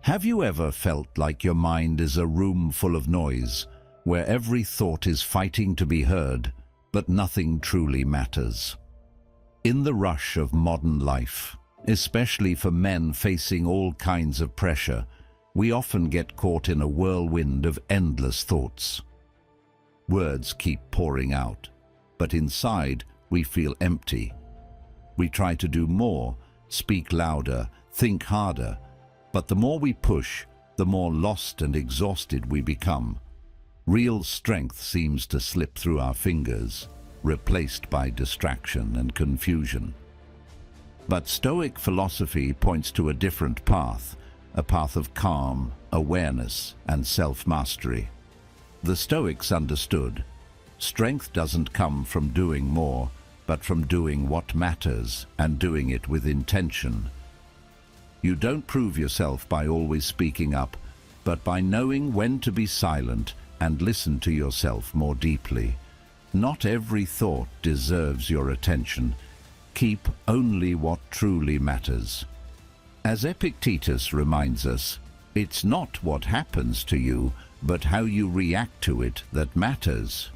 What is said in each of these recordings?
Have you ever felt like your mind is a room full of noise, where every thought is fighting to be heard, but nothing truly matters? In the rush of modern life, especially for men facing all kinds of pressure, we often get caught in a whirlwind of endless thoughts. Words keep pouring out, but inside we feel empty. We try to do more, speak louder, think harder, but the more we push, the more lost and exhausted we become. Real strength seems to slip through our fingers, replaced by distraction and confusion. But Stoic philosophy points to a different path, a path of calm, awareness, and self-mastery. The Stoics understood, strength doesn't come from doing more, but from doing what matters and doing it with intention. You don't prove yourself by always speaking up, but by knowing when to be silent and listen to yourself more deeply. Not every thought deserves your attention. Keep only what truly matters. As Epictetus reminds us, it's not what happens to you, but how you react to it that matters.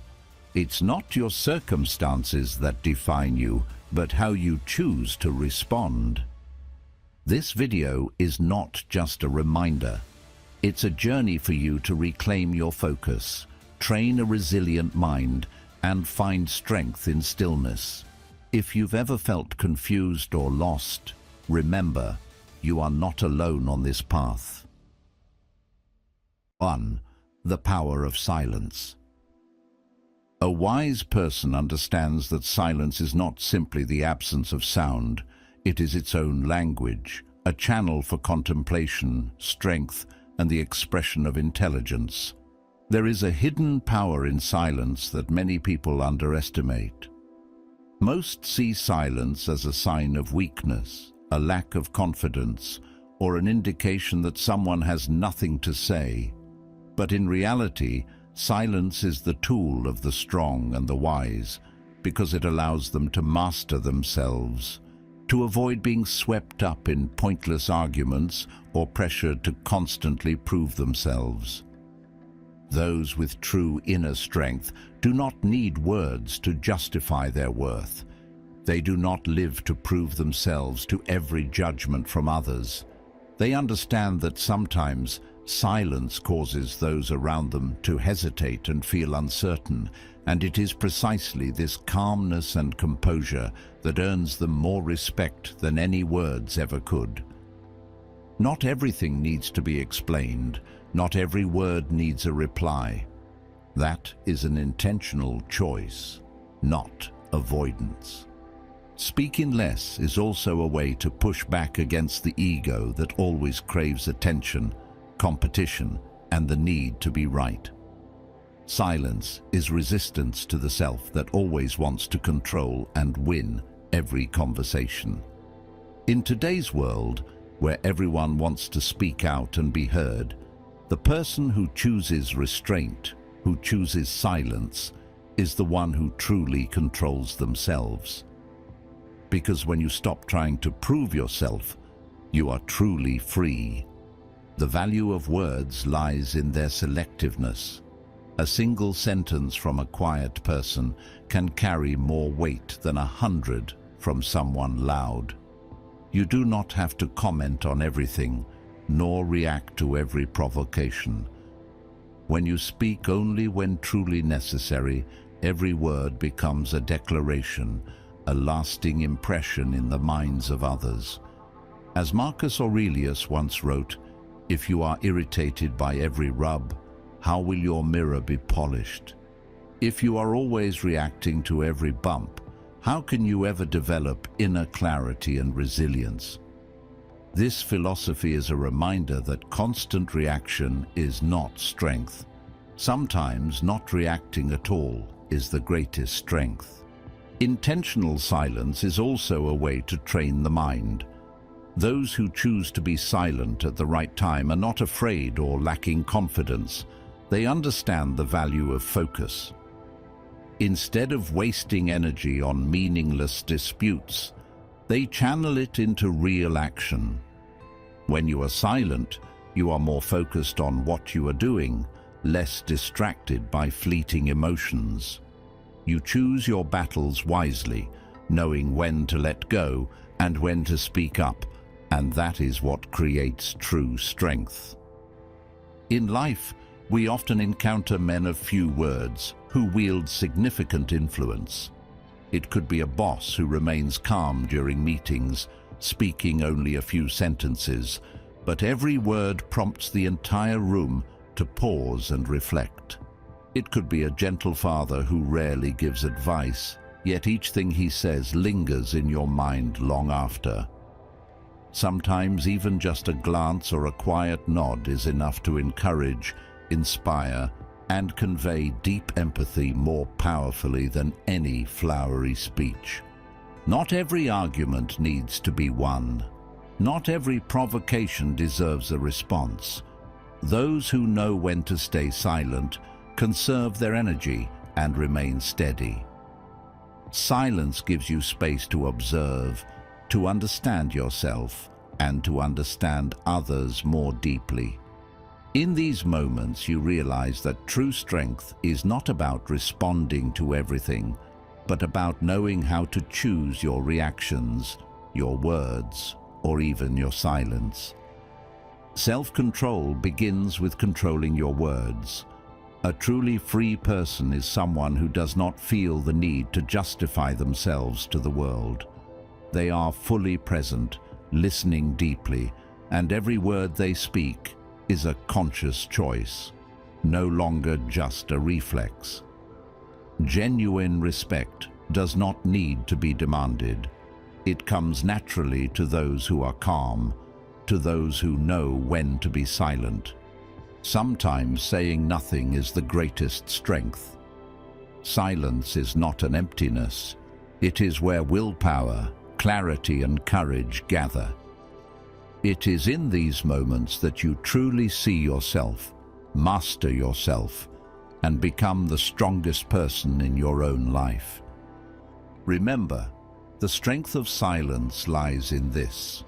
It's not your circumstances that define you, but how you choose to respond. This video is not just a reminder. It's a journey for you to reclaim your focus, train a resilient mind, and find strength in stillness. If you've ever felt confused or lost, remember, you are not alone on this path. 1. The power of silence. A wise person understands that silence is not simply the absence of sound. It is its own language, a channel for contemplation, strength, and the expression of intelligence. There is a hidden power in silence that many people underestimate. Most see silence as a sign of weakness, a lack of confidence, or an indication that someone has nothing to say. But in reality, silence is the tool of the strong and the wise, because it allows them to master themselves, to avoid being swept up in pointless arguments or pressured to constantly prove themselves. Those with true inner strength do not need words to justify their worth. They do not live to prove themselves to every judgment from others. They understand that sometimes silence causes those around them to hesitate and feel uncertain, and it is precisely this calmness and composure that earns them more respect than any words ever could. Not everything needs to be explained. Not every word needs a reply. That is an intentional choice, not avoidance. Speaking less is also a way to push back against the ego that always craves attention, competition, and the need to be right. Silence is resistance to the self that always wants to control and win every conversation. In today's world, where everyone wants to speak out and be heard, the person who chooses restraint, who chooses silence, is the one who truly controls themselves. Because when you stop trying to prove yourself, you are truly free. The value of words lies in their selectiveness. A single sentence from a quiet person can carry more weight than 100 from someone loud. You do not have to comment on everything, nor react to every provocation. When you speak only when truly necessary, every word becomes a declaration, a lasting impression in the minds of others. As Marcus Aurelius once wrote, "If you are irritated by every rub, how will your mirror be polished? If you are always reacting to every bump, how can you ever develop inner clarity and resilience?" This philosophy is a reminder that constant reaction is not strength. Sometimes not reacting at all is the greatest strength. Intentional silence is also a way to train the mind. Those who choose to be silent at the right time are not afraid or lacking confidence. They understand the value of focus. Instead of wasting energy on meaningless disputes, they channel it into real action. When you are silent, You are more focused on what you are doing, less distracted by fleeting emotions. You choose your battles wisely, knowing when to let go and when to speak up, and that is what creates true strength. In life, we often encounter men of few words who wield significant influence. It could be a boss who remains calm during meetings, speaking only a few sentences, but every word prompts the entire room to pause and reflect. It could be a gentle father who rarely gives advice, yet each thing he says lingers in your mind long after. Sometimes even just a glance or a quiet nod is enough to encourage, inspire, and convey deep empathy more powerfully than any flowery speech. Not every argument needs to be won. Not every provocation deserves a response. Those who know when to stay silent conserve their energy and remain steady. Silence gives you space to observe, to understand yourself, and to understand others more deeply. In these moments, you realize that true strength is not about responding to everything, but about knowing how to choose your reactions, your words, or even your silence. Self-control begins with controlling your words. A truly free person is someone who does not feel the need to justify themselves to the world. They are fully present, listening deeply, and every word they speak is a conscious choice, no longer just a reflex. Genuine respect does not need to be demanded. It comes naturally to those who are calm, to those who know when to be silent. Sometimes saying nothing is the greatest strength. Silence is not an emptiness. It is where willpower, clarity, and courage gather. It is in these moments that you truly see yourself, master yourself, and become the strongest person in your own life. Remember, the strength of silence lies in this.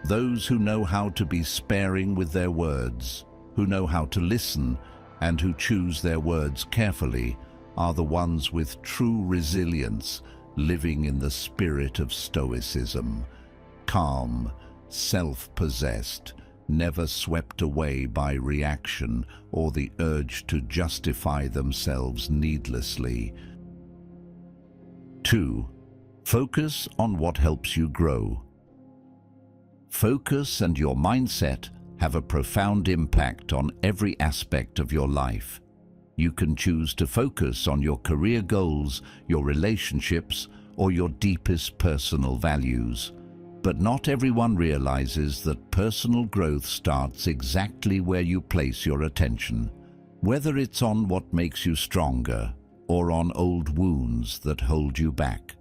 Those who know how to be sparing with their words, who know how to listen, and who choose their words carefully, are the ones with true resilience, living in the spirit of Stoicism. Calm, self-possessed, never swept away by reaction or the urge to justify themselves needlessly. 2. Focus on what helps you grow. Focus and your mindset have a profound impact on every aspect of your life. You can choose to focus on your career goals, your relationships, or your deepest personal values. But not everyone realizes that personal growth starts exactly where you place your attention, whether it's on what makes you stronger or on old wounds that hold you back.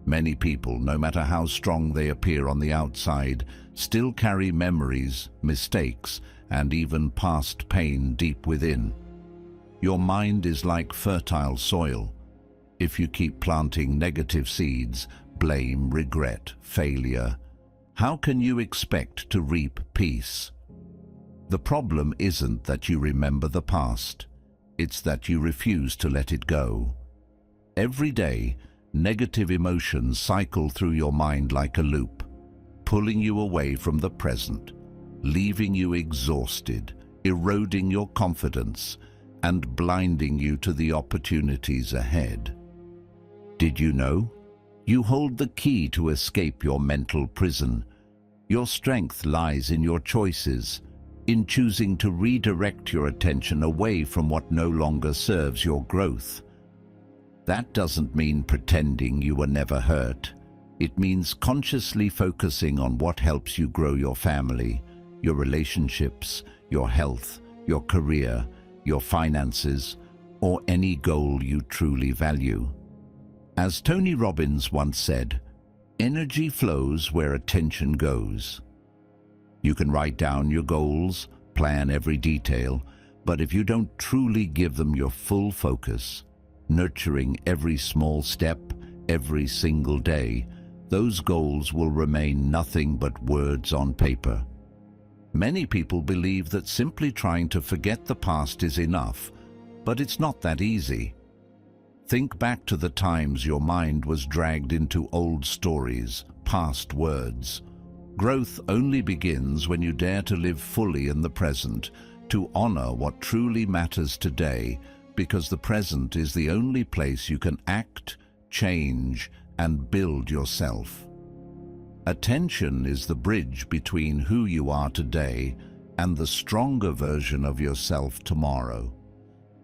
Many people, no matter how strong they appear on the outside, still carry memories, mistakes, and even past pain deep within. Your mind is like fertile soil. If you keep planting negative seeds, blame, regret, failure, how can you expect to reap peace? The problem isn't that you remember the past. It's that you refuse to let it go. Every day, negative emotions cycle through your mind like a loop, pulling you away from the present, leaving you exhausted, eroding your confidence, and blinding you to the opportunities ahead. Did you know? You hold the key to escape your mental prison. Your strength lies in your choices, in choosing to redirect your attention away from what no longer serves your growth. That doesn't mean pretending you were never hurt. It means consciously focusing on what helps you grow your family, your relationships, your health, your career, your finances, or any goal you truly value. As Tony Robbins once said, energy flows where attention goes. You can write down your goals, plan every detail, but if you don't truly give them your full focus, nurturing every small step, every single day, those goals will remain nothing but words on paper. Many people believe that simply trying to forget the past is enough, but it's not that easy. Think back to the times your mind was dragged into old stories, past words. Growth only begins when you dare to live fully in the present, to honor what truly matters today, because the present is the only place you can act, change, and build yourself. Attention is the bridge between who you are today and the stronger version of yourself tomorrow.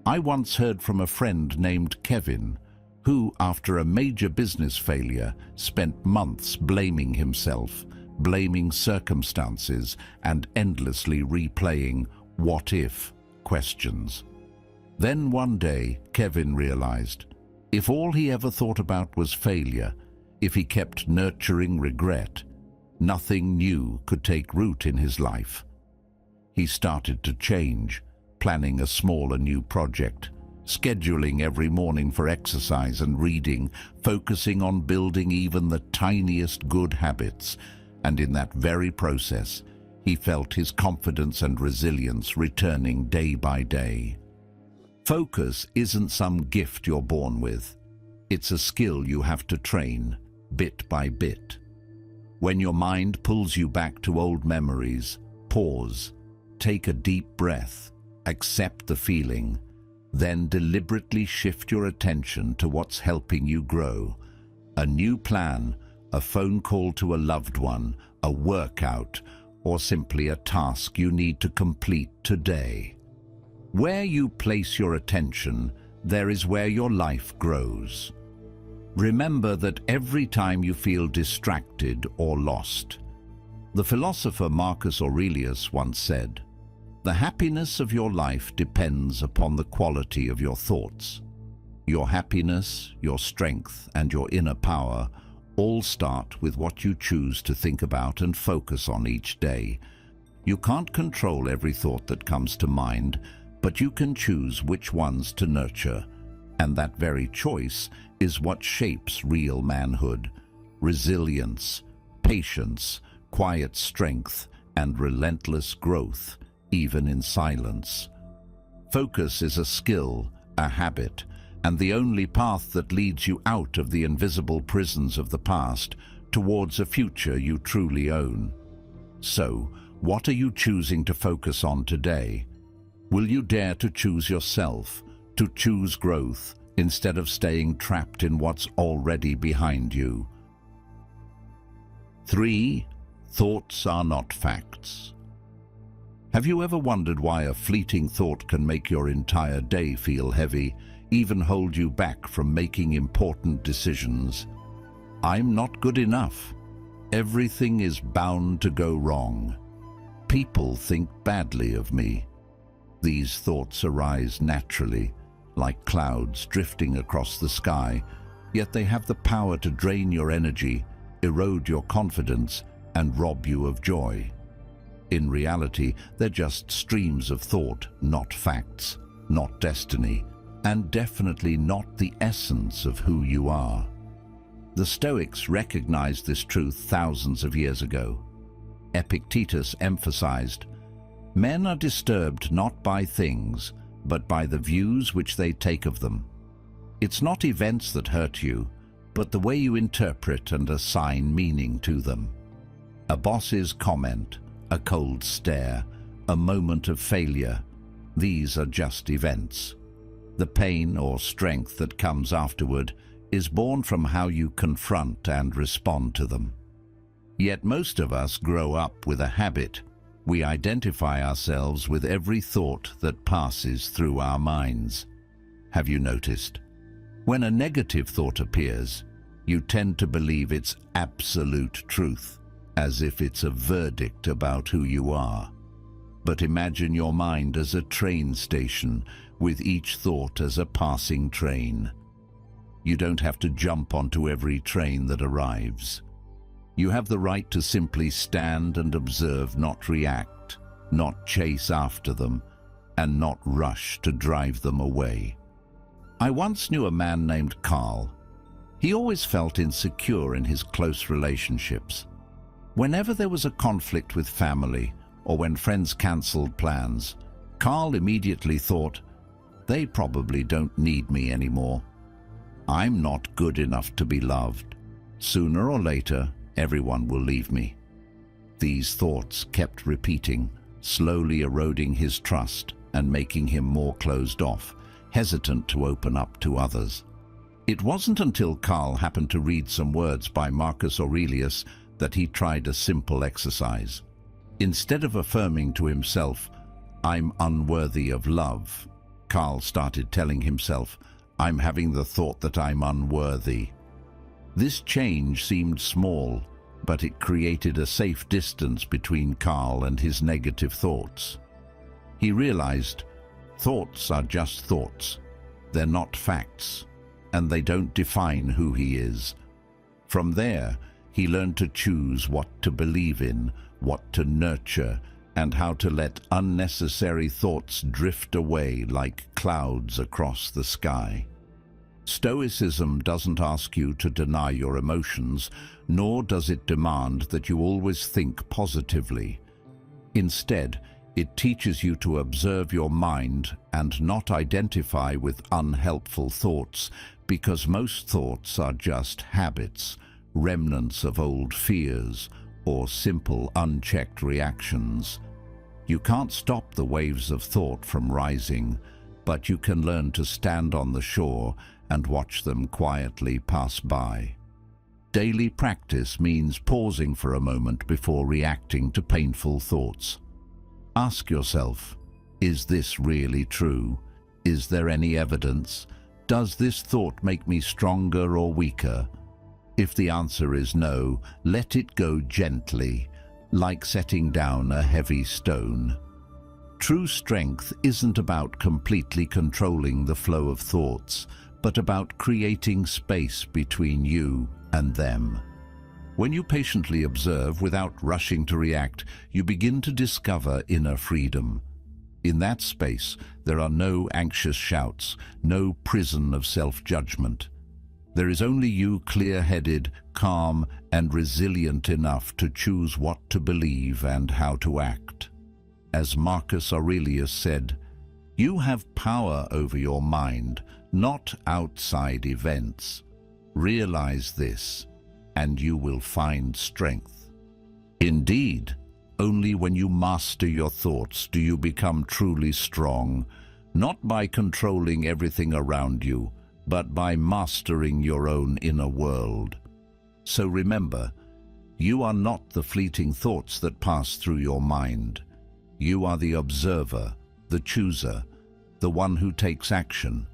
I once heard from a friend named Kevin, who, after a major business failure, spent months blaming himself, blaming circumstances, and endlessly replaying what-if questions. Then one day, Kevin realized, if all he ever thought about was failure, if he kept nurturing regret, nothing new could take root in his life. He started to change, planning a small and new project, scheduling every morning for exercise and reading, focusing on building even the tiniest good habits, and in that very process, he felt his confidence and resilience returning day by day. Focus isn't some gift you're born with. It's a skill you have to train, bit by bit. When your mind pulls you back to old memories, pause, take a deep breath, accept the feeling, then deliberately shift your attention to what's helping you grow. A new plan, a phone call to a loved one, a workout, or simply a task you need to complete today. Where you place your attention, there is where your life grows. Remember that every time you feel distracted or lost. The philosopher Marcus Aurelius once said, "The happiness of your life depends upon the quality of your thoughts." Your happiness, your strength, and your inner power all start with what you choose to think about and focus on each day. You can't control every thought that comes to mind, but you can choose which ones to nurture. And that very choice is what shapes real manhood, resilience, patience, quiet strength, and relentless growth, even in silence. Focus is a skill, a habit, and the only path that leads you out of the invisible prisons of the past towards a future you truly own. So, what are you choosing to focus on today? Will you dare to choose yourself, to choose growth, instead of staying trapped in what's already behind you? 3. Thoughts are not facts. Have you ever wondered why a fleeting thought can make your entire day feel heavy, even hold you back from making important decisions? I'm not good enough. Everything is bound to go wrong. People think badly of me. These thoughts arise naturally, like clouds drifting across the sky, yet they have the power to drain your energy, erode your confidence, and rob you of joy. In reality, they're just streams of thought, not facts, not destiny, and definitely not the essence of who you are. The Stoics recognized this truth thousands of years ago. Epictetus emphasized, "Men are disturbed not by things, but by the views which they take of them." It's not events that hurt you, but the way you interpret and assign meaning to them. A boss's comment, a cold stare, a moment of failure, these are just events. The pain or strength that comes afterward is born from how you confront and respond to them. Yet most of us grow up with a habit. We identify ourselves with every thought that passes through our minds. Have you noticed? When a negative thought appears, you tend to believe it's absolute truth, as if it's a verdict about who you are. But imagine your mind as a train station, with each thought as a passing train. You don't have to jump onto every train that arrives. You have the right to simply stand and observe, not react, not chase after them, and not rush to drive them away. I once knew a man named Carl. He always felt insecure in his close relationships. Whenever there was a conflict with family or when friends cancelled plans, Carl immediately thought, "They probably don't need me anymore. I'm not good enough to be loved. Sooner or later, everyone will leave me." These thoughts kept repeating, slowly eroding his trust and making him more closed off, hesitant to open up to others. It wasn't until Carl happened to read some words by Marcus Aurelius that he tried a simple exercise. Instead of affirming to himself, "I'm unworthy of love," Carl started telling himself, "I'm having the thought that I'm unworthy." This change seemed small, but it created a safe distance between Carl and his negative thoughts. He realized, thoughts are just thoughts. They're not facts, and they don't define who he is. From there, he learned to choose what to believe in, what to nurture, and how to let unnecessary thoughts drift away like clouds across the sky. Stoicism doesn't ask you to deny your emotions, nor does it demand that you always think positively. Instead, it teaches you to observe your mind and not identify with unhelpful thoughts, because most thoughts are just habits, remnants of old fears, or simple unchecked reactions. You can't stop the waves of thought from rising, but you can learn to stand on the shore and watch them quietly pass by. Daily practice means pausing for a moment before reacting to painful thoughts. Ask yourself, is this really true? Is there any evidence? Does this thought make me stronger or weaker? If the answer is no, let it go gently, like setting down a heavy stone. True strength isn't about completely controlling the flow of thoughts, but about creating space between you and them. When you patiently observe without rushing to react, you begin to discover inner freedom. In that space, there are no anxious shouts, no prison of self-judgment. There is only you, clear-headed, calm, and resilient enough to choose what to believe and how to act. As Marcus Aurelius said, "You have power over your mind, not outside events. Realize this, and you will find strength." Indeed, only when you master your thoughts do you become truly strong, not by controlling everything around you, but by mastering your own inner world. So remember, you are not the fleeting thoughts that pass through your mind. You are the observer, the chooser, the one who takes action.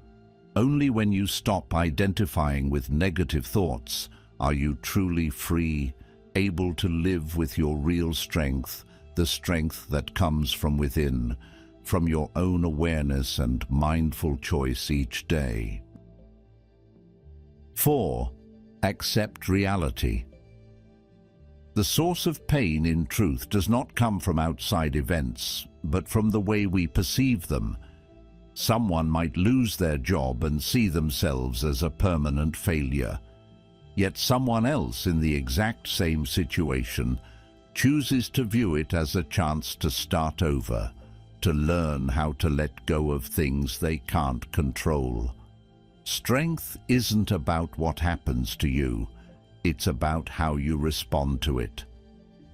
Only when you stop identifying with negative thoughts are you truly free, able to live with your real strength, the strength that comes from within, from your own awareness and mindful choice each day. 4. Accept reality. The source of pain in truth does not come from outside events, but from the way we perceive them. Someone might lose their job and see themselves as a permanent failure. Yet someone else in the exact same situation chooses to view it as a chance to start over, to learn how to let go of things they can't control. Strength isn't about what happens to you, it's about how you respond to it.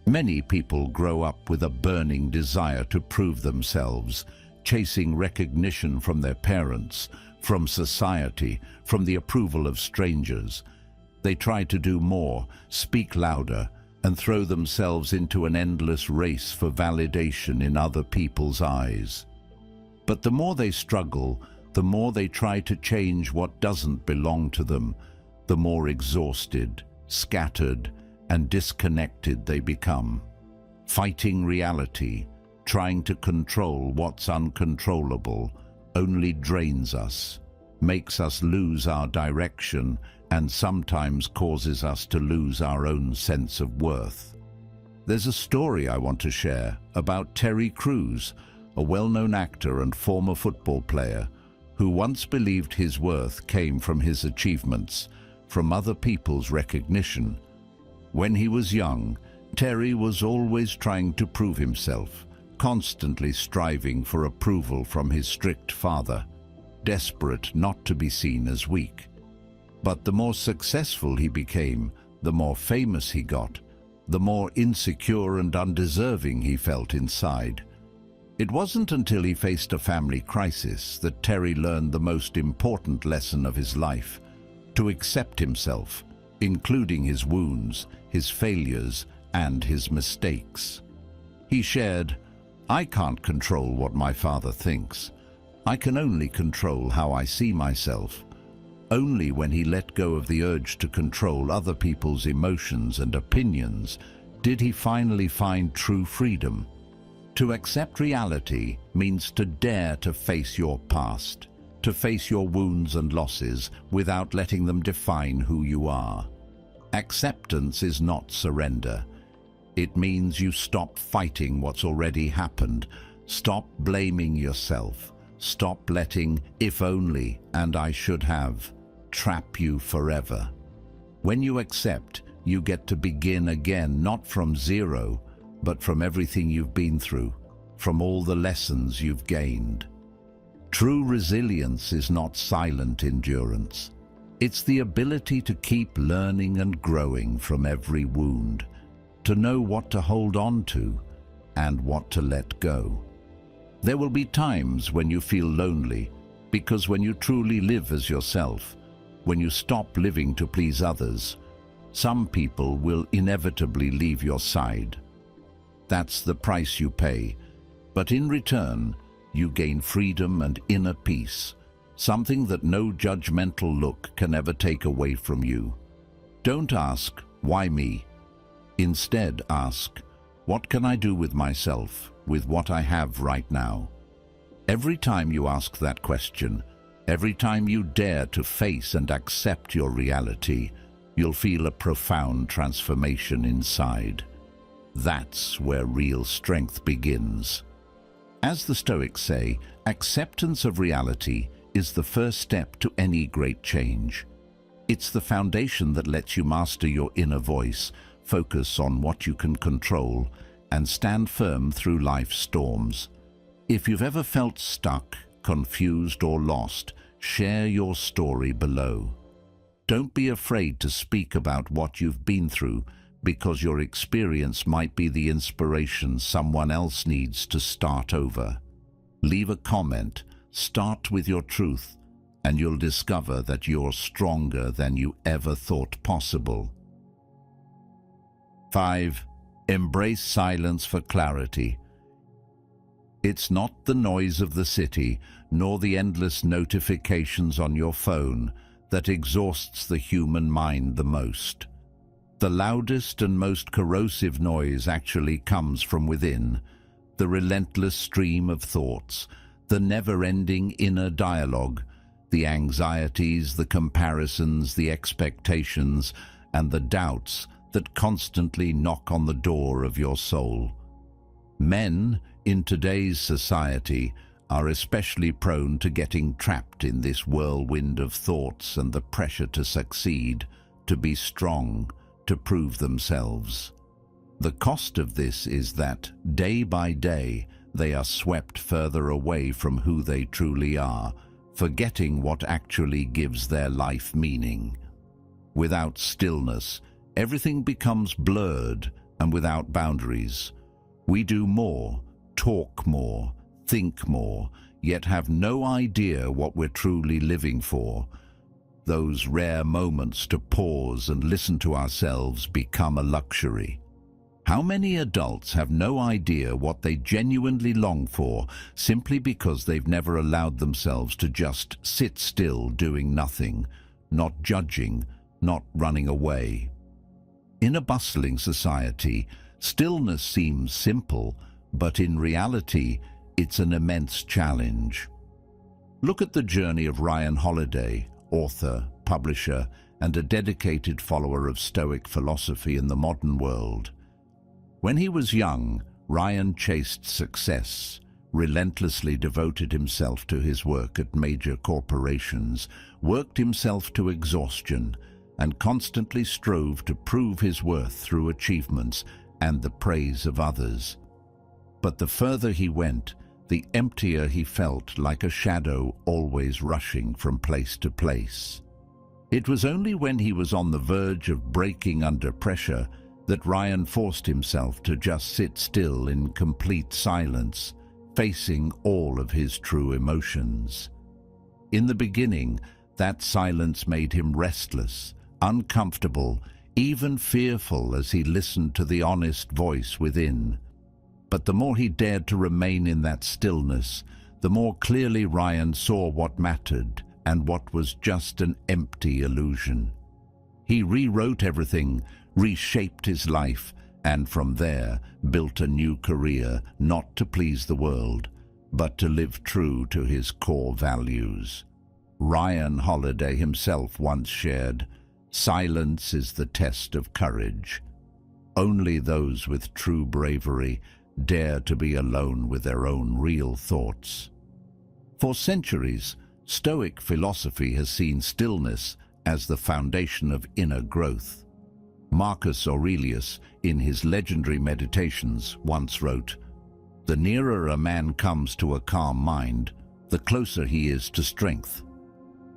Many people grow up with a burning desire to prove themselves, chasing recognition from their parents, from society, from the approval of strangers. They try to do more, speak louder, and throw themselves into an endless race for validation in other people's eyes. But the more they struggle, the more they try to change what doesn't belong to them, the more exhausted, scattered, and disconnected they become. Fighting reality, trying to control what's uncontrollable, only drains us, makes us lose our direction, and sometimes causes us to lose our own sense of worth. There's a story I want to share about Terry Crews, a well-known actor and former football player, who once believed his worth came from his achievements, from other people's recognition. When he was young, Terry was always trying to prove himself, constantly striving for approval from his strict father, desperate not to be seen as weak. But the more successful he became, the more famous he got, the more insecure and undeserving he felt inside. It wasn't until he faced a family crisis that Terry learned the most important lesson of his life: to accept himself, including his wounds, his failures, and his mistakes. He shared, "I can't control what my father thinks. I can only control how I see myself." Only when he let go of the urge to control other people's emotions and opinions did he finally find true freedom. To accept reality means to dare to face your past, to face your wounds and losses without letting them define who you are. Acceptance is not surrender. It means you stop fighting what's already happened, stop blaming yourself, stop letting "if only" and "I should have" trap you forever. When you accept, you get to begin again, not from zero, but from everything you've been through, from all the lessons you've gained. True resilience is not silent endurance. It's the ability to keep learning and growing from every wound, to know what to hold on to and what to let go. There will be times when you feel lonely, because when you truly live as yourself, when you stop living to please others, some people will inevitably leave your side. That's the price you pay, but in return, you gain freedom and inner peace, something that no judgmental look can ever take away from you. Don't ask, "Why me?" Instead, ask, "What can I do with myself, with what I have right now?" Every time you ask that question, every time you dare to face and accept your reality, you'll feel a profound transformation inside. That's where real strength begins. As the Stoics say, acceptance of reality is the first step to any great change. It's the foundation that lets you master your inner voice, focus on what you can control, and stand firm through life's storms. If you've ever felt stuck, confused, or lost, share your story below. Don't be afraid to speak about what you've been through, because your experience might be the inspiration someone else needs to start over. Leave a comment, start with your truth, and you'll discover that you're stronger than you ever thought possible. 5. Embrace silence for clarity. It's not the noise of the city, nor the endless notifications on your phone that exhausts the human mind the most. The loudest and most corrosive noise actually comes from within, the relentless stream of thoughts, the never-ending inner dialogue, the anxieties, the comparisons, the expectations, and the doubts that constantly knock on the door of your soul. Men, in today's society, are especially prone to getting trapped in this whirlwind of thoughts and the pressure to succeed, to be strong, to prove themselves. The cost of this is that, day by day, they are swept further away from who they truly are, forgetting what actually gives their life meaning. Without stillness, everything becomes blurred, and without boundaries, we do more, talk more, think more, yet have no idea what we're truly living for. Those rare moments to pause and listen to ourselves become a luxury. How many adults have no idea what they genuinely long for simply because they've never allowed themselves to just sit still doing nothing, not judging, not running away? In a bustling society, stillness seems simple, but in reality, it's an immense challenge. Look at the journey of Ryan Holiday, author, publisher, and a dedicated follower of Stoic philosophy in the modern world. When he was young, Ryan chased success, relentlessly devoted himself to his work at major corporations, worked himself to exhaustion, and constantly strove to prove his worth through achievements and the praise of others. But the further he went, the emptier he felt, like a shadow always rushing from place to place. It was only when he was on the verge of breaking under pressure that Ryan forced himself to just sit still in complete silence, facing all of his true emotions. In the beginning, that silence made him restless, uncomfortable, even fearful as he listened to the honest voice within. But the more he dared to remain in that stillness, the more clearly Ryan saw what mattered and what was just an empty illusion. He rewrote everything, reshaped his life, and from there built a new career, not to please the world, but to live true to his core values. Ryan Holiday himself once shared, "Silence is the test of courage. Only those with true bravery dare to be alone with their own real thoughts." For centuries, Stoic philosophy has seen stillness as the foundation of inner growth. Marcus Aurelius, in his legendary Meditations, once wrote, "The nearer a man comes to a calm mind, the closer he is to strength."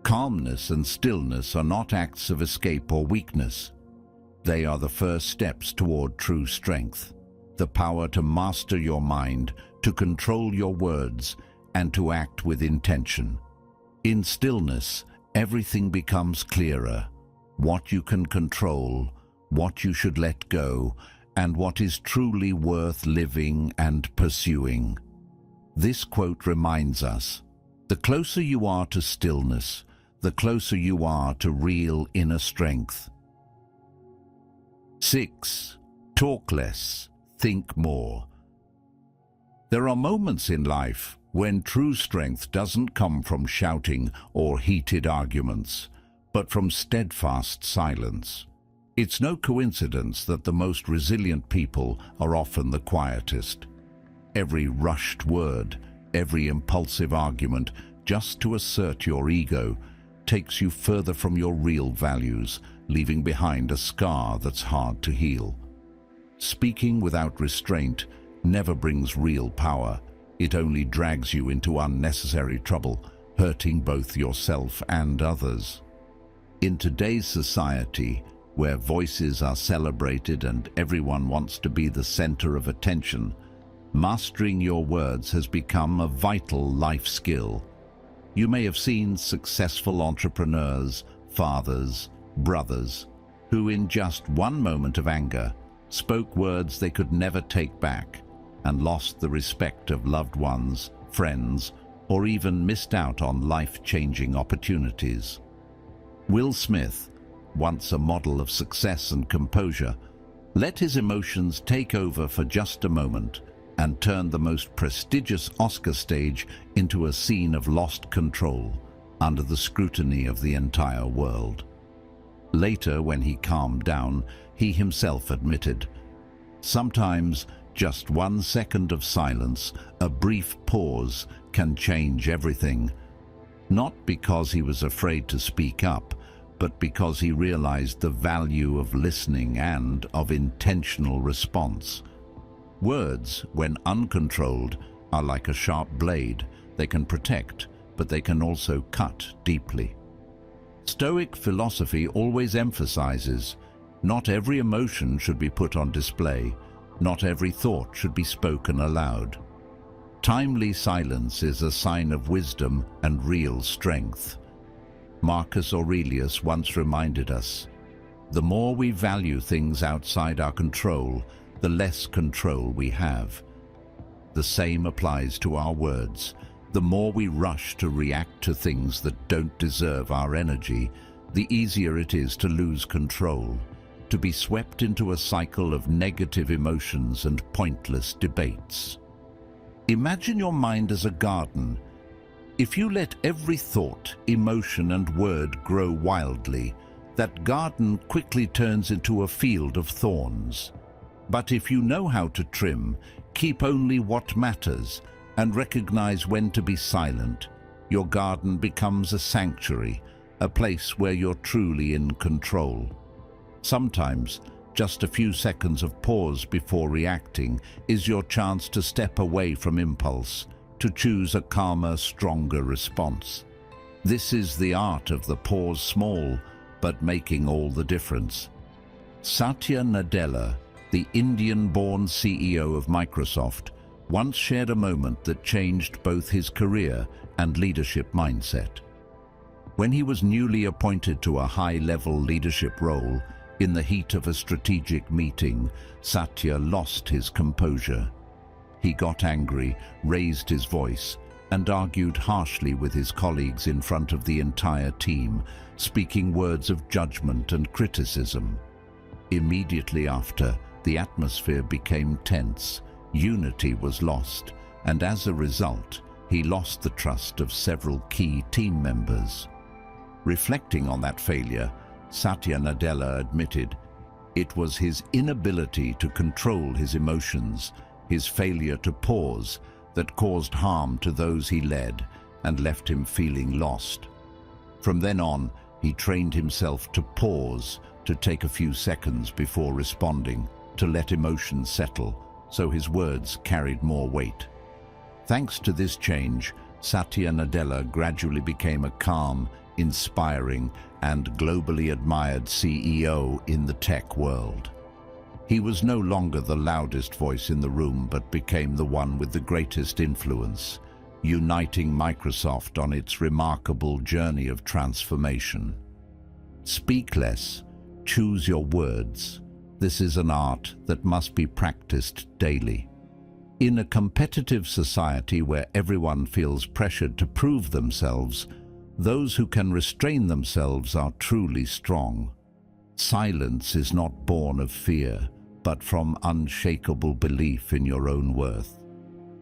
Calmness and stillness are not acts of escape or weakness. They are the first steps toward true strength, the power to master your mind, to control your words, and to act with intention. In stillness, everything becomes clearer: what you can control, what you should let go, and what is truly worth living and pursuing. This quote reminds us, the closer you are to stillness, the closer you are to real inner strength. 6. Talk less, think more. There are moments in life when true strength doesn't come from shouting or heated arguments, but from steadfast silence. It's no coincidence that the most resilient people are often the quietest. Every rushed word, every impulsive argument, just to assert your ego, takes you further from your real values, leaving behind a scar that's hard to heal. Speaking without restraint never brings real power. It only drags you into unnecessary trouble, hurting both yourself and others. In today's society, where voices are celebrated and everyone wants to be the center of attention, mastering your words has become a vital life skill. You may have seen successful entrepreneurs, fathers, brothers, who in just one moment of anger spoke words they could never take back and lost the respect of loved ones, friends, or even missed out on life-changing opportunities. Will Smith, once a model of success and composure, let his emotions take over for just a moment and turned the most prestigious Oscar stage into a scene of lost control under the scrutiny of the entire world. Later, when he calmed down, he himself admitted, "Sometimes just 1 second of silence, a brief pause, can change everything." Not because he was afraid to speak up, but because he realized the value of listening and of intentional response. Words, when uncontrolled, are like a sharp blade. They can protect, but they can also cut deeply. Stoic philosophy always emphasizes, not every emotion should be put on display, not every thought should be spoken aloud. Timely silence is a sign of wisdom and real strength. Marcus Aurelius once reminded us, "The more we value things outside our control, the less control we have." The same applies to our words. The more we rush to react to things that don't deserve our energy, the easier it is to lose control, to be swept into a cycle of negative emotions and pointless debates. Imagine your mind as a garden. If you let every thought, emotion, and word grow wildly, that garden quickly turns into a field of thorns. But if you know how to trim, keep only what matters, and recognize when to be silent, your garden becomes a sanctuary, a place where you're truly in control. Sometimes, Just a few seconds of pause before reacting is your chance to step away from impulse, to choose a calmer, stronger response. This is the art of the pause small, but making all the difference. Satya Nadella, the Indian-born CEO of Microsoft, once shared a moment that changed both his career and leadership mindset. When he was newly appointed to a high-level leadership role, in the heat of a strategic meeting, Satya lost his composure. He got angry, raised his voice, and argued harshly with his colleagues in front of the entire team, speaking words of judgment and criticism. Immediately after, the atmosphere became tense, unity was lost, and as a result, he lost the trust of several key team members. Reflecting on that failure, Satya Nadella admitted it was his inability to control his emotions, his failure to pause, that caused harm to those he led and left him feeling lost. From then on, he trained himself to pause, to take a few seconds before responding, to let emotions settle, so his words carried more weight. Thanks to this change, Satya Nadella gradually became a calm, inspiring, and globally admired CEO in the tech world. He was no longer the loudest voice in the room, but became the one with the greatest influence, uniting Microsoft on its remarkable journey of transformation. Speak less, choose your words. This is an art that must be practiced daily. In a competitive society where everyone feels pressured to prove themselves, those who can restrain themselves are truly strong. Silence is not born of fear, but from unshakable belief in your own worth.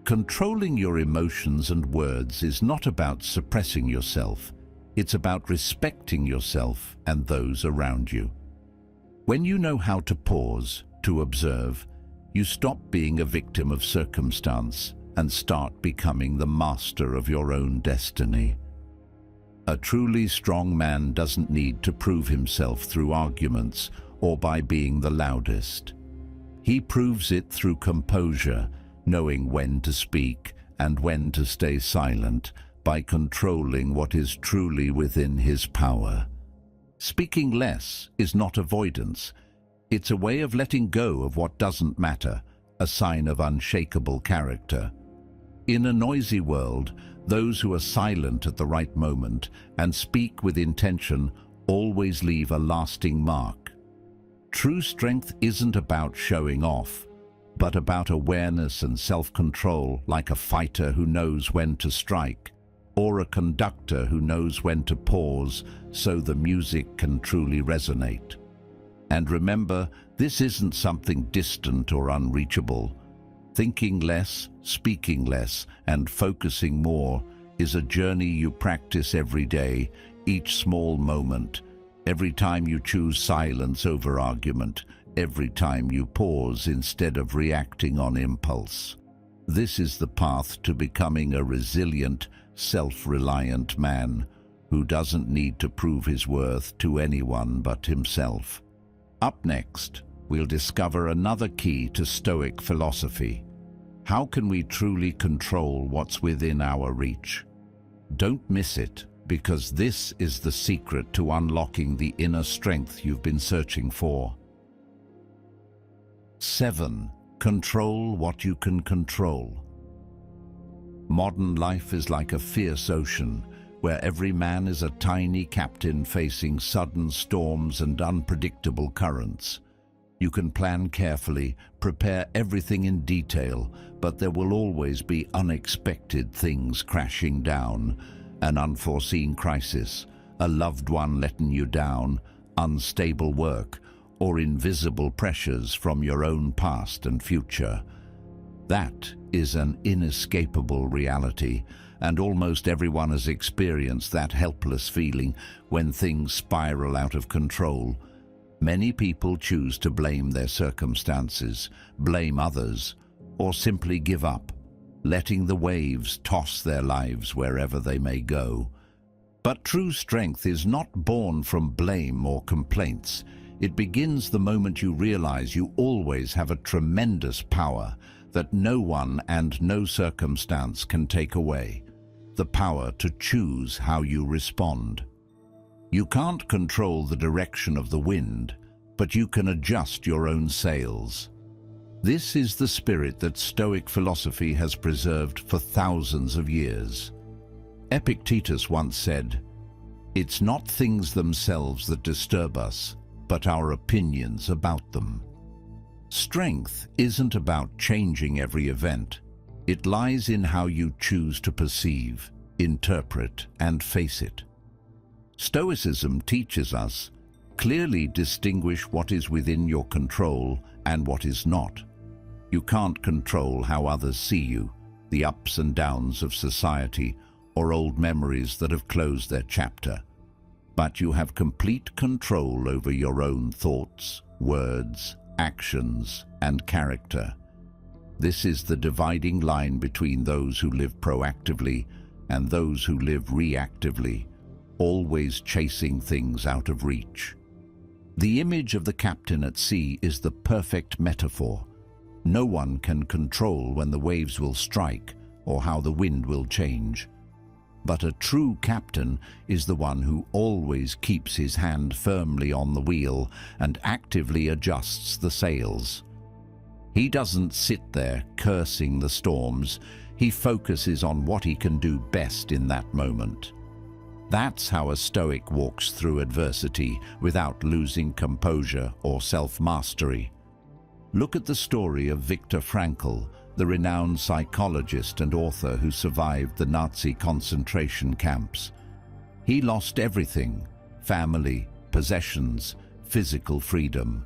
Controlling your emotions and words is not about suppressing yourself. It's about respecting yourself and those around you. When you know how to pause, to observe, you stop being a victim of circumstance and start becoming the master of your own destiny. A truly strong man doesn't need to prove himself through arguments or by being the loudest. He proves it through composure, knowing when to speak and when to stay silent, by controlling what is truly within his power. Speaking less is not avoidance. It's a way of letting go of what doesn't matter, a sign of unshakable character. In a noisy world, those who are silent at the right moment and speak with intention always leave a lasting mark. True strength isn't about showing off, but about awareness and self-control, like a fighter who knows when to strike, or a conductor who knows when to pause so the music can truly resonate. And remember, this isn't something distant or unreachable. Thinking less, speaking less, and focusing more is a journey you practice every day, each small moment, every time you choose silence over argument, every time you pause instead of reacting on impulse. This is the path to becoming a resilient, self-reliant man who doesn't need to prove his worth to anyone but himself. Up next, we'll discover another key to Stoic philosophy. How can we truly control what's within our reach? Don't miss it, because this is the secret to unlocking the inner strength you've been searching for. 7. Control what you can control. Modern life is like a fierce ocean, where every man is a tiny captain facing sudden storms and unpredictable currents. You can plan carefully, prepare everything in detail, but there will always be unexpected things crashing down, an unforeseen crisis, a loved one letting you down, unstable work, or invisible pressures from your own past and future. That is an inescapable reality, and almost everyone has experienced that helpless feeling when things spiral out of control. Many people choose to blame their circumstances, blame others, or simply give up, letting the waves toss their lives wherever they may go. But true strength is not born from blame or complaints. It begins the moment you realize you always have a tremendous power that no one and no circumstance can take away. The power to choose how you respond. You can't control the direction of the wind, but you can adjust your own sails. This is the spirit that Stoic philosophy has preserved for thousands of years. Epictetus once said, "It's not things themselves that disturb us, but our opinions about them." Strength isn't about changing every event. It lies in how you choose to perceive, interpret, and face it. Stoicism teaches us, clearly distinguish what is within your control and what is not. You can't control how others see you, the ups and downs of society, or old memories that have closed their chapter. But you have complete control over your own thoughts, words, actions, and character. This is the dividing line between those who live proactively and those who live reactively, always chasing things out of reach. The image of the captain at sea is the perfect metaphor. No one can control when the waves will strike or how the wind will change. But a true captain is the one who always keeps his hand firmly on the wheel and actively adjusts the sails. He doesn't sit there cursing the storms. He focuses on what he can do best in that moment. That's how a Stoic walks through adversity without losing composure or self-mastery. Look at the story of Viktor Frankl, the renowned psychologist and author who survived the Nazi concentration camps. He lost everything: family, possessions, physical freedom.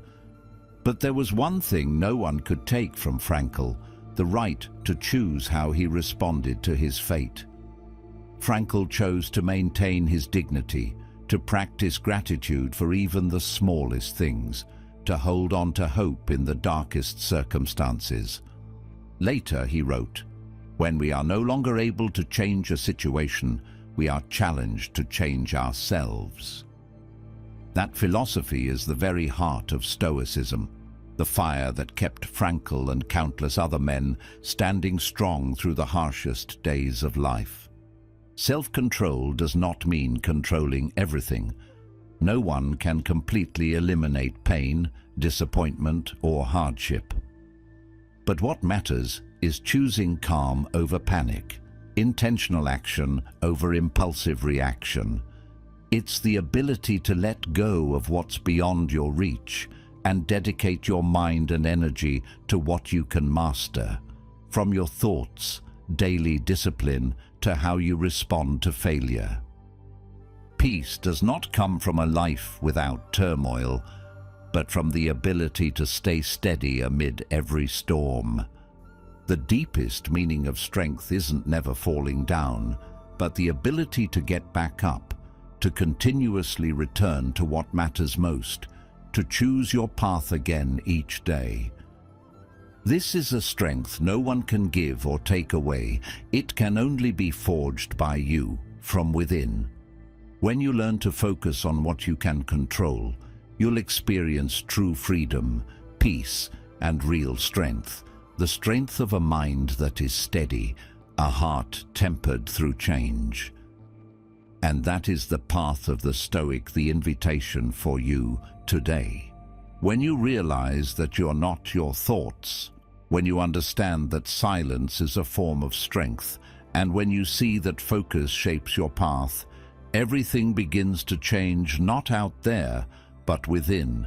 But there was one thing no one could take from Frankl: the right to choose how he responded to his fate. Frankl chose to maintain his dignity, to practice gratitude for even the smallest things, to hold on to hope in the darkest circumstances. Later he wrote, "When we are no longer able to change a situation, we are challenged to change ourselves." That philosophy is the very heart of Stoicism, the fire that kept Frankl and countless other men standing strong through the harshest days of life. Self-control does not mean controlling everything. No one can completely eliminate pain, disappointment, or hardship. But what matters is choosing calm over panic, intentional action over impulsive reaction. It's the ability to let go of what's beyond your reach and dedicate your mind and energy to what you can master, from your thoughts, daily discipline, to how you respond to failure. Peace does not come from a life without turmoil, but from the ability to stay steady amid every storm. The deepest meaning of strength isn't never falling down, but the ability to get back up, to continuously return to what matters most, to choose your path again each day. This is a strength no one can give or take away. It can only be forged by you, from within. When you learn to focus on what you can control, you'll experience true freedom, peace, and real strength. The strength of a mind that is steady, a heart tempered through change. And that is the path of the Stoic, the invitation for you today. When you realize that you're not your thoughts, when you understand that silence is a form of strength, and when you see that focus shapes your path, everything begins to change, not out there, but within.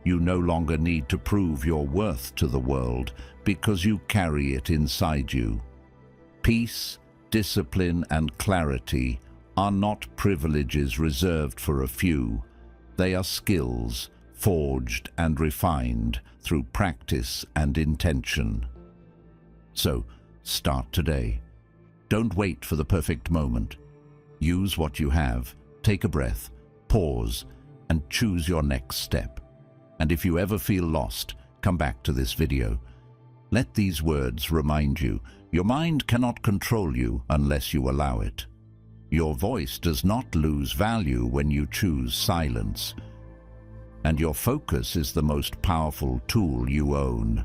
You no longer need to prove your worth to the world because you carry it inside you. Peace, discipline, and clarity are not privileges reserved for a few. They are skills forged and refined through practice and intention. So, start today. Don't wait for the perfect moment. Use what you have, take a breath, pause, and choose your next step. And if you ever feel lost, come back to this video. Let these words remind you, your mind cannot control you unless you allow it. Your voice does not lose value when you choose silence. and your focus is the most powerful tool you own.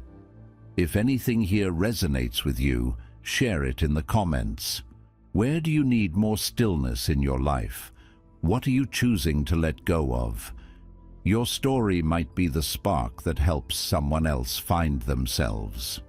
If anything here resonates with you, share it in the comments. Where do you need more stillness in your life? What are you choosing to let go of? Your story might be the spark that helps someone else find themselves.